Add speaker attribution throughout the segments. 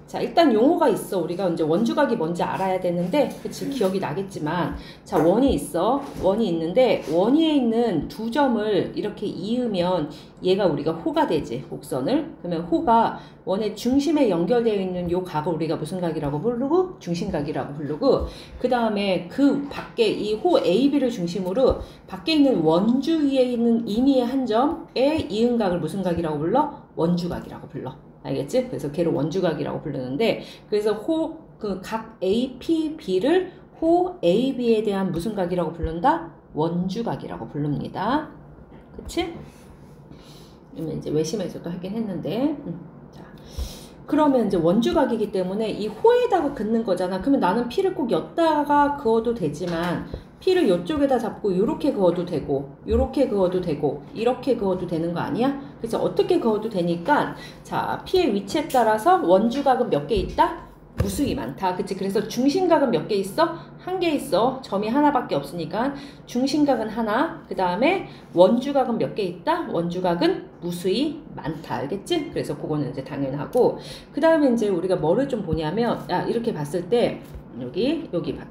Speaker 1: 자, 일단 용어가 있어. 우리가 이제 원주각이 뭔지 알아야 되는데, 그치, 기억이 나겠지만. 자, 원이 있어. 원이 있는데, 원위에 있는 두 점을 이렇게 이으면 얘가 우리가 호가 되지, 곡선을. 그러면 호가 원의 중심에 연결되어 있는 요 각을 우리가 무슨 각이라고 부르고? 중심각이라고 부르고, 그 다음에 그 밖에 이 호 AB를 중심으로 밖에 있는 원주 위에 있는 임의의 한 점에 이은 각을 무슨 각이라고 불러? 원주각이라고 불러. 알겠지? 그래서 걔를 원주각이라고 부르는데, 그래서 그 각 APB를 호 AB에 대한 무슨 각이라고 부른다? 원주각이라고 부릅니다. 그치? 그러면 이제 외심에서도 하긴 했는데, 자, 그러면 이제 원주각이기 때문에 이 호에다가 긋는 거잖아. 그러면 나는 P를 꼭 엿다가 그어도 되지만, P를 이쪽에다 잡고 요렇게 그어도 되고, 요렇게 그어도 되고, 이렇게 그어도 되는 거 아니야? 그래서 어떻게 그어도 되니까, 자, P의 위치에 따라서 원주각은 몇 개 있다? 무수히 많다. 그치? 그래서 중심각은 몇 개 있어? 한 개 있어. 점이 하나밖에 없으니까 중심각은 하나. 그 다음에 원주각은 몇 개 있다? 원주각은 무수히 많다. 알겠지? 그래서 그거는 이제 당연하고, 그 다음에 이제 우리가 뭐를 좀 보냐면, 이렇게 봤을 때 여기 봤다.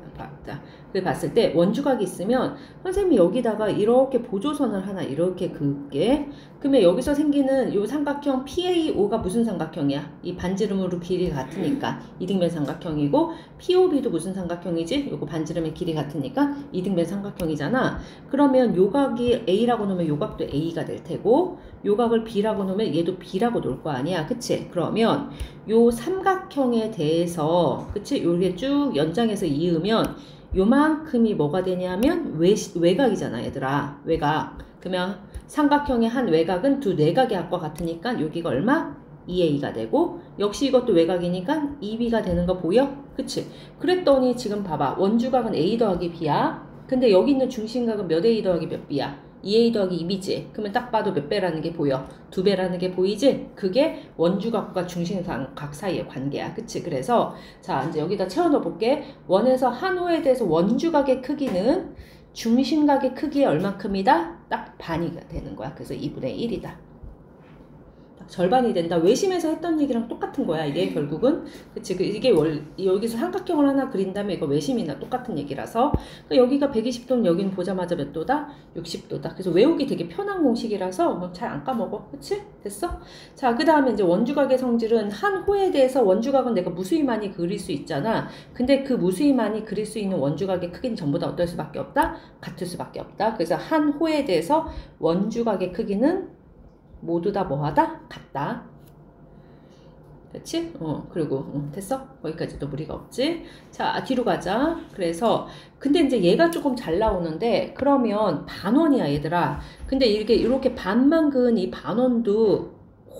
Speaker 1: 그 봤을 때 원주각이 있으면 선생님이 여기다가 이렇게 보조선을 하나 이렇게 그을게. 그러면 여기서 생기는 요 삼각형 PAO가 무슨 삼각형이야? 이 반지름으로 길이 같으니까 이등변 삼각형이고, POB도 무슨 삼각형이지? 요거 반지름의 길이 같으니까 이등변 삼각형이잖아. 그러면 요 각이 A라고 놓으면 요 각도 A가 될 테고, 요 각을 B라고 놓으면 얘도 B라고 놓을 거 아니야. 그치? 그러면 요 삼각형에 대해서, 그치? 요게 쭉 연장해서 이으면 요만큼이 뭐가 되냐면 외곽이잖아, 얘들아. 외곽. 그러면 삼각형의 한 외곽은 두 내각의 합과 같으니까 여기가 얼마? 2A가 되고, 역시 이것도 외곽이니까 2B가 되는 거 보여? 그치? 그랬더니 지금 봐봐. 원주각은 A 더하기 B야. 근데 여기 있는 중심각은 몇 A 더하기 몇 B야? 2A 더하기 2B지. 그러면 딱 봐도 몇 배라는 게 보여? 2배라는 게 보이지? 그게 원주각과 중심각 사이의 관계야. 그치? 그래서 자, 이제 여기다 채워 넣어 볼게. 원에서 한 호에 대해서 원주각의 크기는 중심각의 크기의 얼만큼이다? 딱 반이 되는 거야. 그래서 2분의 1이다. 절반이 된다. 외심에서 했던 얘기랑 똑같은 거야. 이게 결국은. 그치? 이게 여기서 삼각형을 하나 그린 다음에 이거 외심이나 똑같은 얘기라서. 여기가 120도는 여기는 보자마자 몇 도다? 60도다. 그래서 외우기 되게 편한 공식이라서 잘 안 까먹어. 그치? 됐어? 자, 그 다음에 이제 원주각의 성질은 한 호에 대해서 원주각은 내가 무수히 많이 그릴 수 있잖아. 근데 그 무수히 많이 그릴 수 있는 원주각의 크기는 전부 다 어떨 수밖에 없다? 같을 수밖에 없다. 그래서 한 호에 대해서 원주각의 크기는 모두 다 뭐하다? 같다. 그렇지? 그리고 됐어? 거기까지도 무리가 없지? 자, 뒤로 가자. 그래서 근데 이제 얘가 조금 잘 나오는데, 그러면 반원이야, 얘들아. 근데 이렇게 반만 그은 이 반원도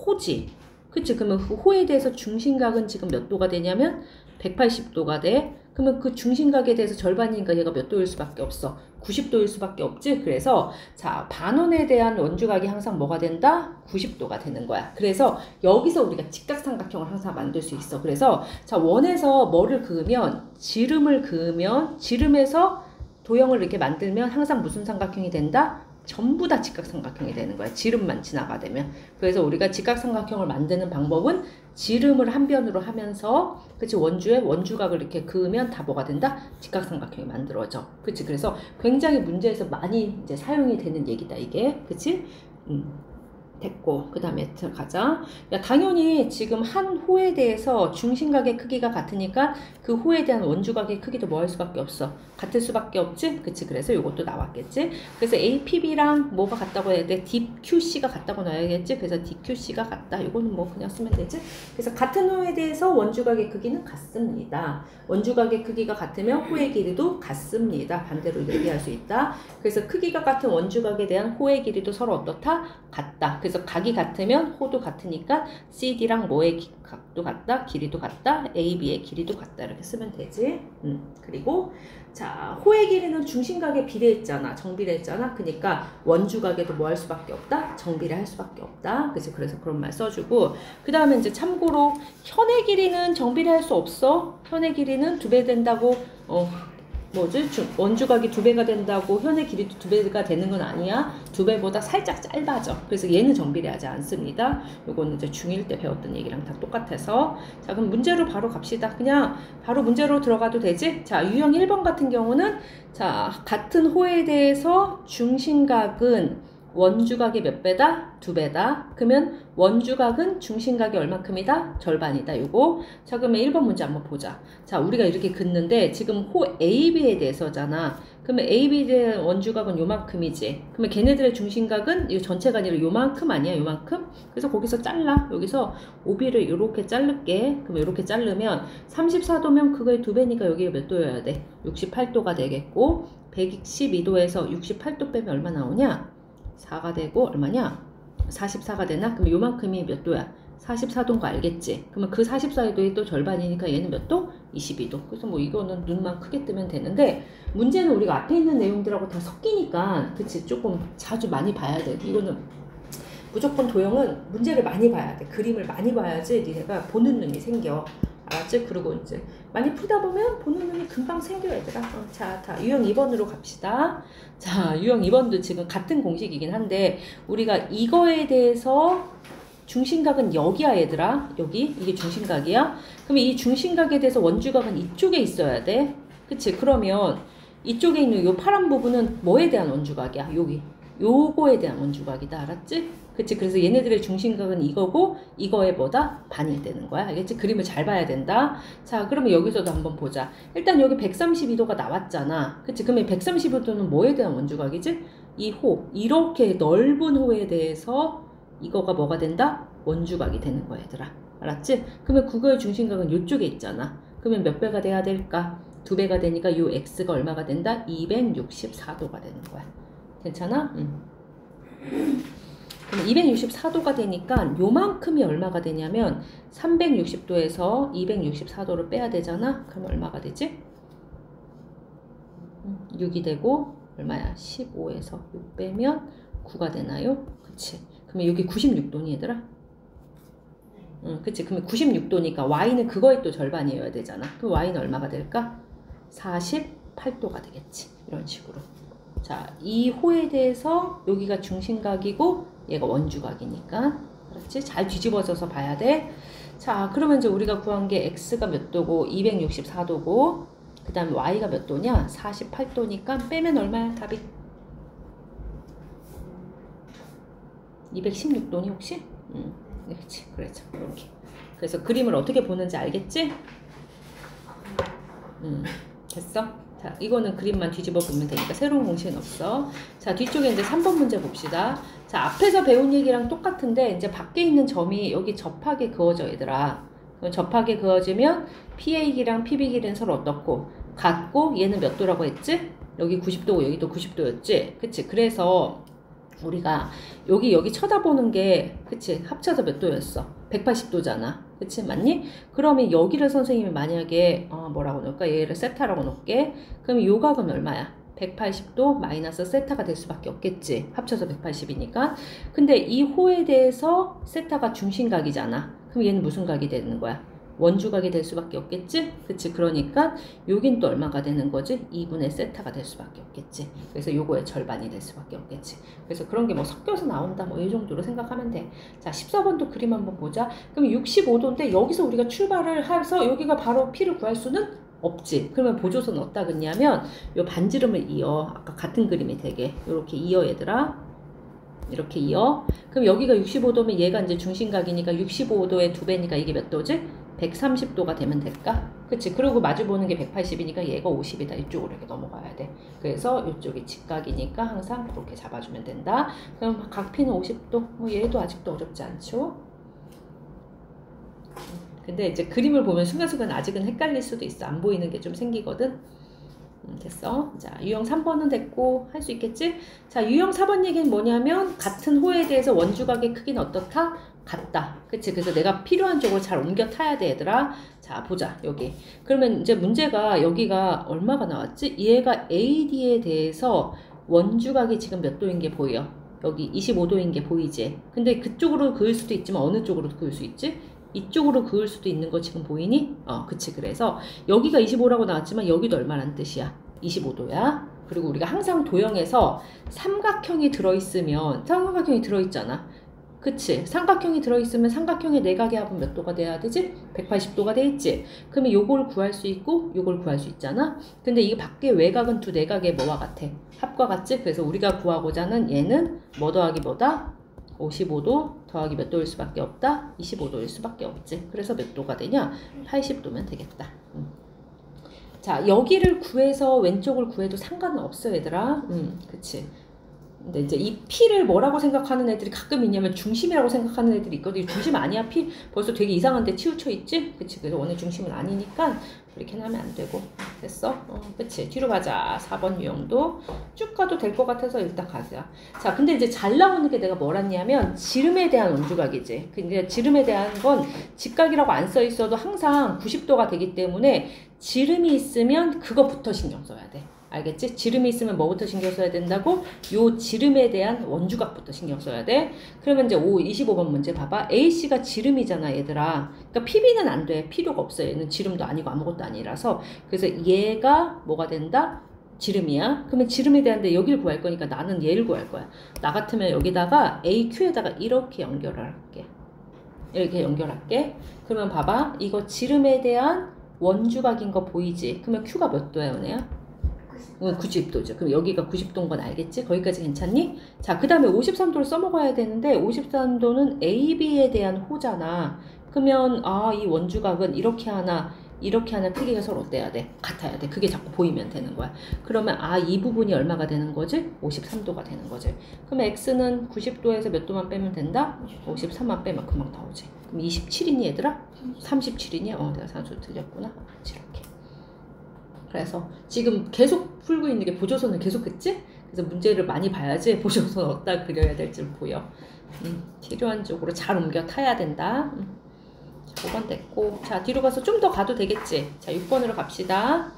Speaker 1: 호지. 그치? 그러면 그 호에 대해서 중심각은 지금 몇 도가 되냐면 180도가 돼. 그러면 그 중심각에 대해서 절반이니까 얘가 몇 도일 수밖에 없어? 90도일 수밖에 없지? 그래서 자, 반원에 대한 원주각이 항상 뭐가 된다? 90도가 되는 거야. 그래서 여기서 우리가 직각삼각형을 항상 만들 수 있어. 그래서 자, 원에서 뭐를 그으면, 지름을 그으면, 지름에서 도형을 이렇게 만들면 항상 무슨 삼각형이 된다? 전부 다 직각삼각형이 되는 거야. 지름만 지나가되면. 그래서 우리가 직각삼각형을 만드는 방법은 지름을 한 변으로 하면서, 그치, 원주에 원주각을 이렇게 그으면 다 뭐가 된다? 직각삼각형이 만들어져. 그치? 그래서 굉장히 문제에서 많이 이제 사용이 되는 얘기다, 이게. 그치? 됐고, 그 다음에 들어가자. 야, 당연히 지금 한 호에 대해서 중심각의 크기가 같으니까 그 호에 대한 원주각의 크기도 뭐 할 수밖에 없어? 같을 수밖에 없지? 그치? 그래서 이것도 나왔겠지? 그래서 APB랑 뭐가 같다고 해야 돼? DQC가 같다고 나와야겠지? 그래서 DQC가 같다. 이거는 뭐 그냥 쓰면 되지? 그래서 같은 호에 대해서 원주각의 크기는 같습니다. 원주각의 크기가 같으면 호의 길이도 같습니다. 반대로 얘기할 수 있다. 그래서 크기가 같은 원주각에 대한 호의 길이도 서로 어떻다? 같다. 그래서 각이 같으면 호도 같으니까 CD랑 뭐의 각도 같다, 길이도 같다, AB의 길이도 같다, 이렇게 쓰면 되지. 그리고 자, 호의 길이는 중심각에 비례했잖아, 정비례했잖아. 그러니까 원주각에도 뭐 할 수밖에 없다? 정비례할 수밖에 없다. 그래서 그런 말 써주고, 그 다음에 이제 참고로 현의 길이는 정비례할 수 없어. 현의 길이는 2배 된다고 원주각이 2배가 된다고 현의 길이도 2배가 되는 건 아니야. 2배보다 살짝 짧아져. 그래서 얘는 정비례하지 않습니다. 요거는 이제 중1 때 배웠던 얘기랑 다 똑같아서. 자, 그럼 문제로 바로 갑시다. 그냥 바로 문제로 들어가도 되지? 자, 유형 1번 같은 경우는 자, 같은 호에 대해서 중심각은 원주각이 몇 배다? 2배다. 그러면 원주각은 중심각이 얼마큼이다? 절반이다. 요거. 자, 그러면 1번 문제 한번 보자. 자, 우리가 이렇게 긋는데 지금 호 AB에 대해서잖아. 그러면 AB에 대한 원주각은 요만큼이지. 그러면 걔네들의 중심각은 이 전체가 아니라 요만큼 아니야? 요만큼? 그래서 거기서 잘라. 여기서 OB를 요렇게 자를게. 그러면 요렇게 자르면 34도면 그거의 2배니까 여기가 몇 도여야 돼? 68도가 되겠고 112도에서 68도 빼면 얼마 나오냐? 4가 되고 얼마냐? 44가 되나? 그럼 요만큼이 몇 도야? 44도인 거 알겠지? 그러면 그 44도의 또 절반이니까 얘는 몇 도? 22도. 그래서 뭐 이거는 눈만 크게 뜨면 되는데 문제는 우리가 앞에 있는 내용들하고 다 섞이니까 그치? 조금 자주 많이 봐야 돼. 이거는 무조건 도형은 문제를 많이 봐야 돼. 그림을 많이 봐야지 니네가 보는 눈이 생겨. 알았지? 그리고 이제 많이 풀다 보면 보는 눈이 금방 생겨 얘들아. 자, 다 유형 2번으로 갑시다. 자, 유형 2번도 지금 같은 공식이긴 한데 우리가 이거에 대해서 중심각은 여기야 얘들아. 여기 이게 중심각이야. 그러면 이 중심각에 대해서 원주각은 이쪽에 있어야 돼. 그치? 그러면 이쪽에 있는 요 파란 부분은 뭐에 대한 원주각이야? 여기 요거에 대한 원주각이다. 알았지? 그치? 그래서 얘네들의 중심각은 이거고 이거에 뭐다? 반이 되는 거야. 알겠지? 그림을 잘 봐야 된다. 자, 그러면 여기서도 한번 보자. 일단 여기 132도가 나왔잖아. 그치? 그러면 132도는 뭐에 대한 원주각이지? 이 호. 이렇게 넓은 호에 대해서 이거가 뭐가 된다? 원주각이 되는 거야 얘들아. 알았지? 그러면 그거의 중심각은 이쪽에 있잖아. 그러면 몇 배가 돼야 될까? 2배가 되니까 요 x가 얼마가 된다? 264도가 되는 거야. 괜찮아? 그럼 264도가 되니까 요만큼이 얼마가 되냐면 360도에서 264도를 빼야 되잖아. 그럼 얼마가 되지? 6이 되고 얼마야? 15에서 6 빼면 9가 되나요? 그치? 그러면 여기 96도니 얘들아? 그치? 그러면 96도니까 y는 그거의 또 절반이어야 되잖아. 그럼 y는 얼마가 될까? 48도가 되겠지. 이런 식으로. 자, 이 호에 대해서 여기가 중심각이고 얘가 원주각이니까. 그렇지? 잘 뒤집어져서 봐야 돼. 자, 그러면 이제 우리가 구한 게 x가 몇 도고 264도고 그 다음에 y가 몇 도냐? 48도니까 빼면 얼마야? 답이 216도니 혹시? 그렇지. 그렇죠. 이렇게. 그래서 그림을 어떻게 보는지 알겠지? 됐어? 자, 이거는 그림만 뒤집어 보면 되니까 새로운 공식은 없어. 자, 뒤쪽에 이제 3번 문제 봅시다. 자, 앞에서 배운 얘기랑 똑같은데 이제 밖에 있는 점이 여기 접하게 그어져 얘들아. 접하게 그어지면 P의 길이랑 PB 길이는 서로 어떻고? 같고 얘는 몇 도라고 했지? 여기 90도고 여기도 90도였지? 그치? 그래서 우리가 여기 쳐다보는 게 그치? 합쳐서 몇 도였어? 180도잖아. 그치? 맞니? 그러면 여기를 선생님이 만약에 뭐라고 놓을까? 얘를 세타라고 놓을게. 그럼 요 각은 얼마야? 180도 마이너스 세타가 될 수밖에 없겠지. 합쳐서 180이니까. 근데 이 호에 대해서 세타가 중심각이잖아. 그럼 얘는 무슨 각이 되는 거야? 원주각이 될 수밖에 없겠지? 그치? 그러니까 여긴 또 얼마가 되는 거지? 2분의 세타가 될 수밖에 없겠지. 그래서 요거의 절반이 될 수밖에 없겠지. 그래서 그런 게 뭐 섞여서 나온다 뭐 이 정도로 생각하면 돼. 자, 14번도 그림 한번 보자. 그럼 65도인데 여기서 우리가 출발을 해서 여기가 바로 P를 구할 수는 없지. 그러면 보조선 어디다 긋냐면 요 반지름을 이어. 아까 같은 그림이 되게 요렇게 이어 얘들아. 이렇게 이어. 그럼 여기가 65도면 얘가 이제 중심각이니까 65도의 2배니까 이게 몇 도지? 130도가 되면 될까? 그치? 그리고 마주보는 게 180이니까 얘가 50이다. 이쪽으로 이렇게 넘어가야 돼. 그래서 이쪽이 직각이니까 항상 그렇게 잡아주면 된다. 그럼 각 P는 50도. 뭐 얘도 아직도 어렵지 않죠? 근데 이제 그림을 보면 순간순간 아직은 헷갈릴 수도 있어. 안 보이는 게 좀 생기거든. 됐어. 자, 유형 3번은 됐고 할 수 있겠지? 자, 유형 4번 얘기는 뭐냐면 같은 호에 대해서 원주각의 크기는 어떻다? 같다. 그치? 그래서 내가 필요한 쪽으로 잘 옮겨 타야 돼 얘들아. 자, 보자 여기. 그러면 이제 문제가 여기가 얼마가 나왔지? 얘가 AD에 대해서 원주각이 지금 몇 도인 게 보여? 여기 25도인 게 보이지? 근데 그쪽으로 그을 수도 있지만 어느 쪽으로 그을 수 있지? 이쪽으로 그을 수도 있는 거 지금 보이니? 그치. 그래서 여기가 25라고 나왔지만 여기도 얼마란 뜻이야? 25도야. 그리고 우리가 항상 도형에서 삼각형이 들어있으면 삼각형이 들어있잖아. 그치? 삼각형이 들어있으면 삼각형의 내각의 합은 몇 도가 돼야 되지? 180도가 돼 있지? 그러면 요걸 구할 수 있고 요걸 구할 수 있잖아. 근데 이 밖에 외곽은 두 내각의 뭐와 같아? 합과 같지? 그래서 우리가 구하고자 하는 얘는 뭐 더하기 뭐다? 55도 더하기 몇 도일 수밖에 없다? 25도일 수밖에 없지. 그래서 몇 도가 되냐? 80도면 되겠다. 자, 여기를 구해서 왼쪽을 구해도 상관은 없어, 얘들아. 그치. 근데 이제 이 P를 뭐라고 생각하는 애들이 가끔 있냐면 중심이라고 생각하는 애들이 있거든. 중심 아니야, P. 벌써 되게 이상한데 치우쳐 있지? 그치. 그래서 원의 중심은 아니니까 그렇게 하면 안 되고. 됐어? 그치. 뒤로 가자. 4번 유형도 쭉 가도 될 것 같아서 일단 가자. 자, 근데 이제 잘 나오는 게 내가 뭐랬냐면 지름에 대한 원주각이지. 근데 지름에 대한 건 직각이라고 안 써 있어도 항상 90도가 되기 때문에 지름이 있으면 그거부터 신경 써야 돼. 알겠지? 지름이 있으면 뭐부터 신경 써야 된다고? 요 지름에 대한 원주각부터 신경 써야 돼. 그러면 이제 25번 문제 봐봐. AC가 지름이잖아, 얘들아. 그러니까 PB는 안 돼. 필요가 없어. 얘는 지름도 아니고 아무것도 아니라서. 그래서 얘가 뭐가 된다? 지름이야. 그러면 지름에 대한데 여기를 구할 거니까 나는 얘를 구할 거야. 나 같으면 여기다가 AQ에다가 이렇게 연결을 할게. 이렇게 연결할게. 그러면 봐봐. 이거 지름에 대한 원주각인 거 보이지? 그러면 Q가 몇 도야, 연애야? 90도죠. 그럼 여기가 90도인 건 알겠지? 거기까지 괜찮니? 자, 그 다음에 53도를 써먹어야 되는데 53도는 AB에 대한 호잖아. 그러면 이 원주각은 이렇게 하나 크기가 서로 어때야 돼? 같아야 돼. 그게 자꾸 보이면 되는 거야. 그러면 이 부분이 얼마가 되는 거지? 53도가 되는 거지. 그러면 X는 90도에서 몇 도만 빼면 된다? 53만 빼면 금방 나오지. 그럼 27이니 얘들아? 37이니? 내가 산수 틀렸구나. 이렇게. 그래서 지금 계속 풀고 있는 게 보조선을 계속 했지? 그래서 문제를 많이 봐야지 보조선 어디다 그려야 될지 보여. 필요한 쪽으로 잘 옮겨 타야 된다. 자, 5번 됐고. 자, 뒤로 가서 좀 더 가도 되겠지? 자, 6번으로 갑시다.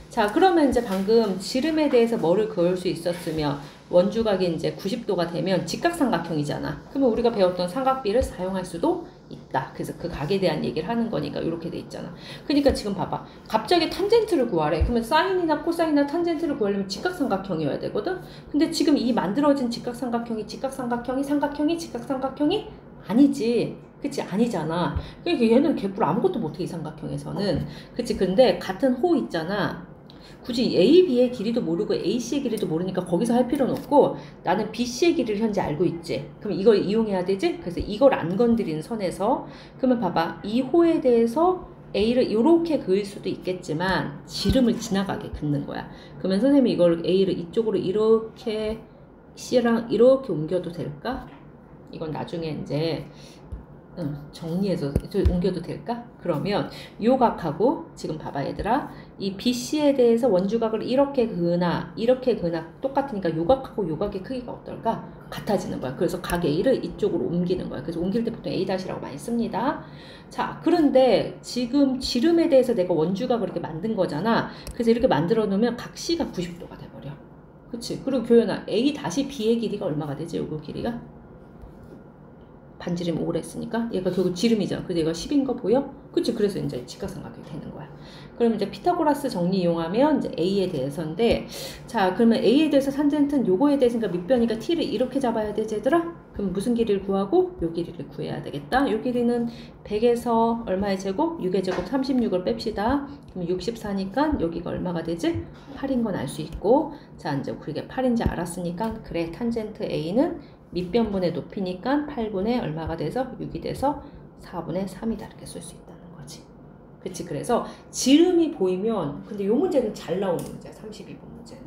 Speaker 1: 자, 그러면 이제 방금 지름에 대해서 뭐를 그을 수 있었으면 원주각이 이제 90도가 되면 직각삼각형이잖아. 그러면 우리가 배웠던 삼각비를 사용할 수도 있다. 그래서 그 각에 대한 얘기를 하는 거니까 이렇게 돼 있잖아. 그러니까 지금 봐봐. 갑자기 탄젠트를 구하래. 그러면 사인이나 코사인이나 탄젠트를 구하려면 직각삼각형이어야 되거든. 근데 지금 이 만들어진 직각삼각형이 직각삼각형이 아니지. 그치? 아니잖아. 그러니까 얘는 개뿔 아무것도 못해, 이 삼각형에서는. 그치? 근데 같은 호 있잖아. 굳이 AB의 길이도 모르고 AC의 길이도 모르니까 거기서 할 필요는 없고 나는 BC의 길이를 현재 알고 있지. 그럼 이걸 이용해야 되지? 그래서 이걸 안 건드리는 선에서 그러면 봐봐. 이 호에 대해서 A를 이렇게 그을 수도 있겠지만 지름을 지나가게 긋는 거야. 그러면 선생님이 이걸 A를 이쪽으로 이렇게 C랑 이렇게 옮겨도 될까? 이건 나중에 이제 정리해서 옮겨도 될까? 그러면 요 각하고 지금 봐봐 얘들아. 이 BC에 대해서 원주각을 이렇게 그으나 똑같으니까 요 각하고 요 각의 크기가 어떨까? 같아지는 거야. 그래서 각 A를 이쪽으로 옮기는 거야. 그래서 옮길 때 보통 A-라고 많이 씁니다. 자, 그런데 지금 지름에 대해서 내가 원주각을 이렇게 만든 거잖아. 그래서 이렇게 만들어 놓으면 각 C가 90도가 돼버려. 그치? 그리고 교연아, A-B의 길이가 얼마가 되지? 요거 길이가? 반지름 5를 했으니까 얘가 결국 지름이잖아. 그래서 얘가 10인 거 보여? 그치? 그래서 이제 직각삼각형이 되는 거야. 그럼 이제 피타고라스 정리 이용하면 이제 A에 대해서인데, 자, 그러면 A에 대해서 탄젠트는 요거에 대해서 밑변이니까 T를 이렇게 잡아야 되지, 얘들아? 그럼 무슨 길이를 구하고? 요 길이를 구해야 되겠다. 요 길이는 100에서 얼마의 제곱? 6의 제곱 36을 뺍시다. 그럼 64니까 여기가 얼마가 되지? 8인 건 알 수 있고, 자, 이제 그게 8인지 알았으니까, 그래, 탄젠트 A는 밑변분의 높이니까 8분의 얼마가 돼서 6이 돼서 4분의 3이다. 이렇게 쓸 수 있다는 거지. 그치? 그래서 지름이 보이면, 근데 요 문제는 잘 나오는 문제야. 32번 문제는.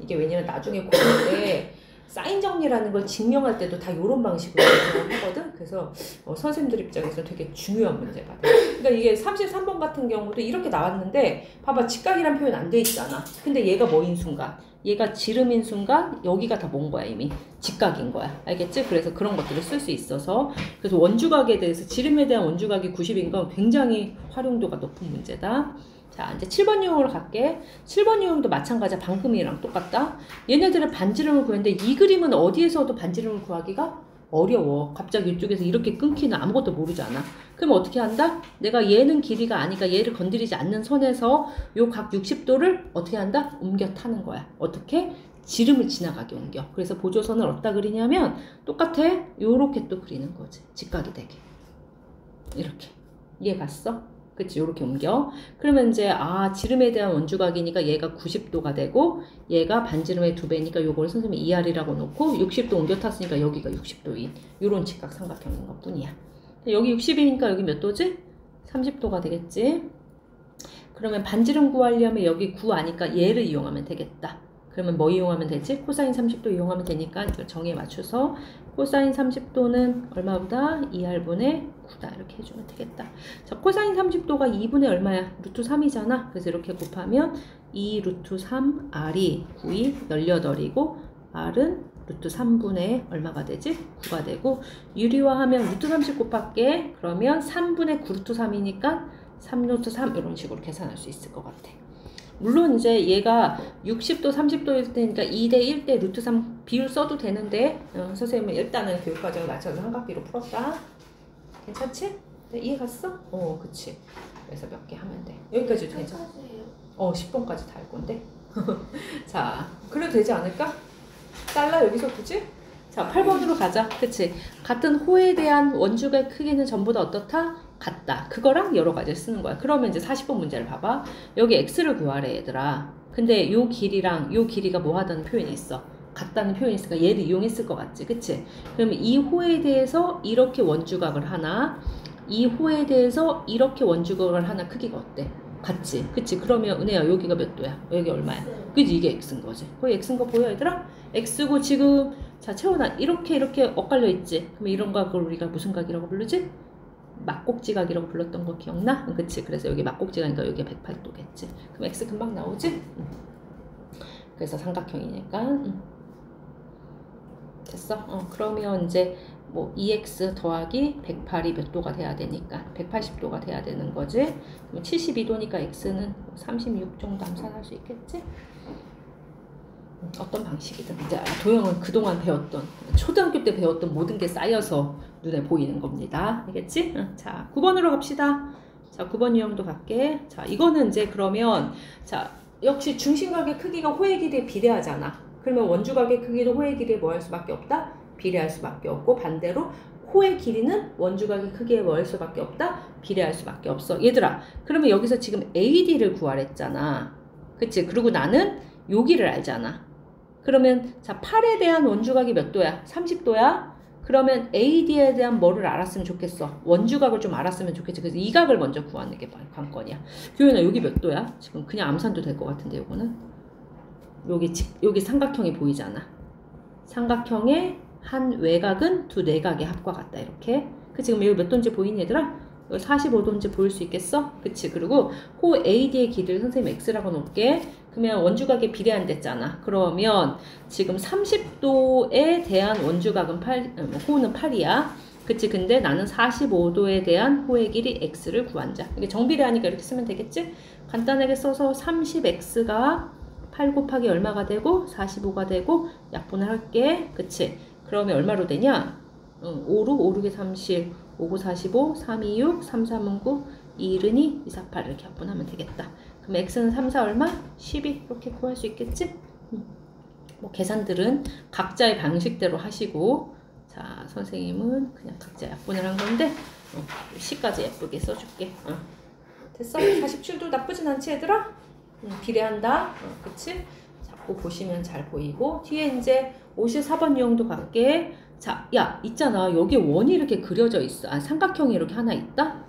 Speaker 1: 이게 왜냐면 나중에 고를 때 사인 정리라는 걸 증명할 때도 다 요런 방식으로 하거든. 그래서 선생님들 입장에서 되게 중요한 문제가 돼. 그러니까 이게 33번 같은 경우도 이렇게 나왔는데 봐봐, 직각이란 표현 안 돼 있잖아. 근데 얘가 뭐인 순간, 얘가 지름인 순간 여기가 다 뭔 거야? 이미 직각인 거야. 알겠지? 그래서 그런 것들을 쓸 수 있어서, 그래서 원주각에 대해서 지름에 대한 원주각이 90인 건 굉장히 활용도가 높은 문제다. 자, 이제 7번 유형으로 갈게. 7번 유형도 마찬가지야. 방금이랑 똑같다. 얘네들은 반지름을 구했는데 이 그림은 어디에서도 반지름을 구하기가 어려워. 갑자기 이쪽에서 이렇게 끊기는 아무것도 모르잖아. 그럼 어떻게 한다? 내가 얘는 길이가 아니까 얘를 건드리지 않는 선에서 요 각 60도를 어떻게 한다? 옮겨 타는 거야. 어떻게? 지름을 지나가게 옮겨. 그래서 보조선을 어디다 그리냐면 똑같아. 요렇게 또 그리는 거지. 직각이 되게. 이렇게. 이해 갔어? 그치? 요렇게 옮겨. 그러면 이제 지름에 대한 원주각이니까 얘가 90도가 되고 얘가 반지름의 2배니까 요걸 선생님이 2R이라고 놓고 60도 옮겨 탔으니까 여기가 60도인 요런 직각 삼각형인 것 뿐이야. 여기 60이니까 여기 몇 도지? 30도가 되겠지? 그러면 반지름 구하려면 여기 9 아니까 얘를 이용하면 되겠다. 그러면 뭐 이용하면 되지? 코사인 30도 이용하면 되니까 이거 정의에 맞춰서 코사인 30도는 얼마보다? 2R분의 9다. 이렇게 해주면 되겠다. 자, 코사인 30도가 2분의 얼마야? 루트 3이잖아. 그래서 이렇게 곱하면 2 루트 3R이 9이 18이고 R은 루트 3분의 얼마가 되지? 9가 되고 유리화하면 루트 30 곱할게. 그러면 3분의 9 루트 3이니까 3 루트 3 이런 식으로 계산할 수 있을 것 같아. 물론 이제 얘가 60도 30도일 때니까 2대 1대 루트 3 비율 써도 되는데 선생님은 일단은 교육과정에 맞춰서 삼각비로 풀었다. 괜찮지? 네, 이해 갔어? 그치. 그래서 몇 개 하면 돼. 여기까지도 되죠? 10번까지 다 할 건데. 자, 그래도 되지 않을까? 잘라 여기서 굳이? 자, 8번으로 가자. 그치? 같은 호에 대한 원주의 크기는 전부 다 어떻다? 같다. 그거랑 여러 가지를 쓰는 거야. 그러면 이제 40번 문제를 봐봐. 여기 x를 구하래 얘들아. 근데 요 길이랑 요 길이가 뭐 하다는 표현이 있어. 같다는 표현이 있으니까 얘를 이용했을 것 같지. 그치? 그러면 이 호에 대해서 이렇게 원주각을 하나, 이 호에 대해서 이렇게 원주각을 하나 크기가 어때? 같지? 그치? 그러면 은혜야 여기가 몇 도야? 여기 얼마야? 그치? 이게 x인 거지. 거기 x인 거 보여 얘들아? x고 지금 자 채원아 이렇게 엇갈려 있지? 그럼 이런 각을 우리가 무슨 각이라고 부르지? 막곡지각이라고 불렀던 거 기억나? 그치? 그래서 여기 막곡지각이니까 여기 108도겠지. 그럼 x 금방 나오지? 그래서 삼각형이니까 됐어? 그러면 이제 뭐 2x 더하기 108이 몇 도가 돼야 되니까 180도가 돼야 되는 거지. 그럼 72도니까 x는 36 정도 암산할 수 있겠지? 어떤 방식이든 이제 도형은 그동안 배웠던 초등학교 때 배웠던 모든 게 쌓여서 눈에 보이는 겁니다. 알겠지? 자 9번으로 갑시다. 자 9번 유형도 갈게. 자 이거는 이제 그러면 자 역시 중심각의 크기가 호의 길이에 비례하잖아. 그러면 원주각의 크기도 호의 길이에 뭐 할 수밖에 없다? 비례할 수밖에 없고 반대로 호의 길이는 원주각의 크기에 뭐 할 수밖에 없다? 비례할 수밖에 없어. 얘들아 그러면 여기서 지금 AD를 구하랬잖아. 그치? 그리고 나는 여기를 알잖아. 그러면 자 8에 대한 원주각이 몇 도야? 30도야? 그러면 AD에 대한 뭐를 알았으면 좋겠어? 원주각을 좀 알았으면 좋겠지. 그래서 이 각을 먼저 구하는 게 관건이야. 교현아 여기 몇 도야? 지금 그냥 암산도 될 것 같은데 요거는 여기 삼각형이 보이잖아. 삼각형의 한 외곽은 두 내각의 합과 같다. 이렇게. 그 지금 여기 몇 도인지 보이니 얘들아? 45도인지 보일 수 있겠어? 그치? 그리고 호 AD의 길이를 선생님 X라고 놓을게. 그러면 원주각에 비례한댔잖아. 그러면 지금 30도에 대한 원주각은 호는 8이야. 그치? 근데 나는 45도에 대한 호의 길이 X를 구한자. 이게 정비례하니까 이렇게 쓰면 되겠지? 간단하게 써서 30X가 8 곱하기 얼마가 되고 45가 되고 약분을 할게. 그치? 그러면 얼마로 되냐? 5로 6에 30, 5고 45, 3, 2, 6, 3, 3은 9, 2, 1은 2, 2, 4, 8 이렇게 약분하면 되겠다. 그럼 x는 3, 4 얼마? 12 이렇게 구할 수 있겠지? 뭐 계산들은 각자의 방식대로 하시고 자 선생님은 그냥 각자 약분을 한 건데 시까지 예쁘게 써줄게. 됐어? 47도 나쁘진 않지 얘들아? 비례한다. 그치? 자꾸 보시면 잘 보이고 뒤에 이제 54번 유형도 갈게. 자, 야, 있잖아. 여기 원이 이렇게 그려져 있어. 삼각형이 이렇게 하나 있다?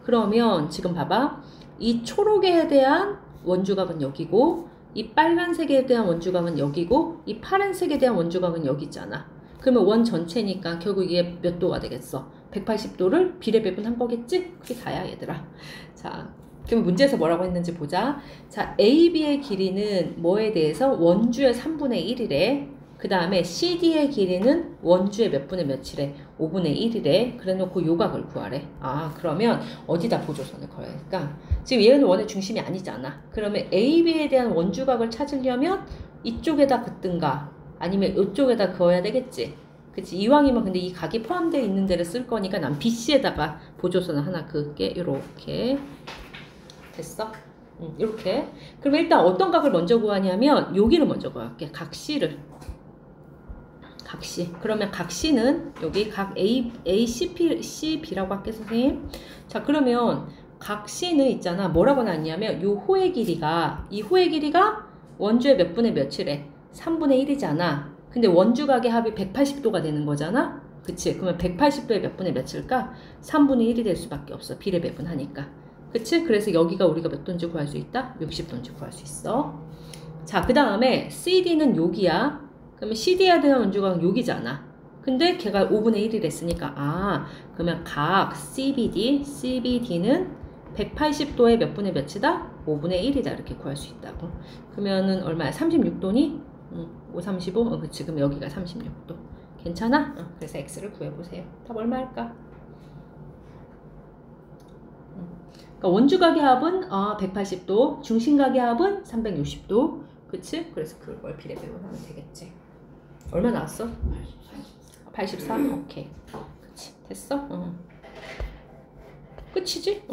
Speaker 1: 그러면 지금 봐봐. 이 초록에 대한 원주각은 여기고 이 빨간색에 대한 원주각은 여기고 이 파란색에 대한 원주각은 여기 있잖아. 그러면 원 전체니까 결국 이게 몇 도가 되겠어? 180도를 비례 배분한 거겠지? 그게 다야 얘들아. 자, 그럼 문제에서 뭐라고 했는지 보자. 자, AB의 길이는 뭐에 대해서? 원주의 3분의 1이래. 그 다음에 CD의 길이는 원주의 몇 분의 몇이래? 5분의 1이래. 그래 놓고 요각을 구하래. 그러면 어디다 보조선을 그어야 할까? 지금 얘는 원의 중심이 아니잖아. 그러면 AB에 대한 원주각을 찾으려면 이쪽에다 긋든가 아니면 이쪽에다 그어야 되겠지. 그치? 이왕이면 근데 이 각이 포함되어 있는 데를 쓸 거니까 난 BC에다가 보조선을 하나 그을게. 이렇게 됐어? 이렇게. 그럼 일단 어떤 각을 먼저 구하냐면 여기를 먼저 구할게. 각 C를. 각 C. 그러면 각 C는 여기 각 CB라고 할게 선생님. 자 그러면 각 C는 있잖아. 뭐라고 나왔냐면 요 호의 길이가 이 호의 길이가 원주의 몇 분의 몇이래? 3분의 1이잖아. 근데 원주각의 합이 180도가 되는 거잖아. 그치? 그러면 180도의 몇 분의 몇일까? 3분의 1이 될 수밖에 없어. 비례 배분하니까. 그치? 그래서 여기가 우리가 몇 도인지 구할 수 있다? 60도인지 구할 수 있어. 자, 그 다음에 CD는 여기야. 그러면 CD에 대한 원주각은 여기잖아. 근데 걔가 5분의 1이 됐으니까 그러면 각 CBD는 180도의 몇 분의 몇이다? 5분의 1이다. 이렇게 구할 수 있다고. 그러면은 얼마야? 36도니? 5, 35? 그치. 그럼 여기가 36도. 괜찮아? 그래서 X를 구해보세요. 답 얼마 할까? 그러니까 원주각의 합은 180도, 중심각의 합은 360도. 그치? 그래서 그걸 비례 배분하면 되겠지. 얼마 나왔어? 84? 오케이. 그치. 됐어? 끝이지?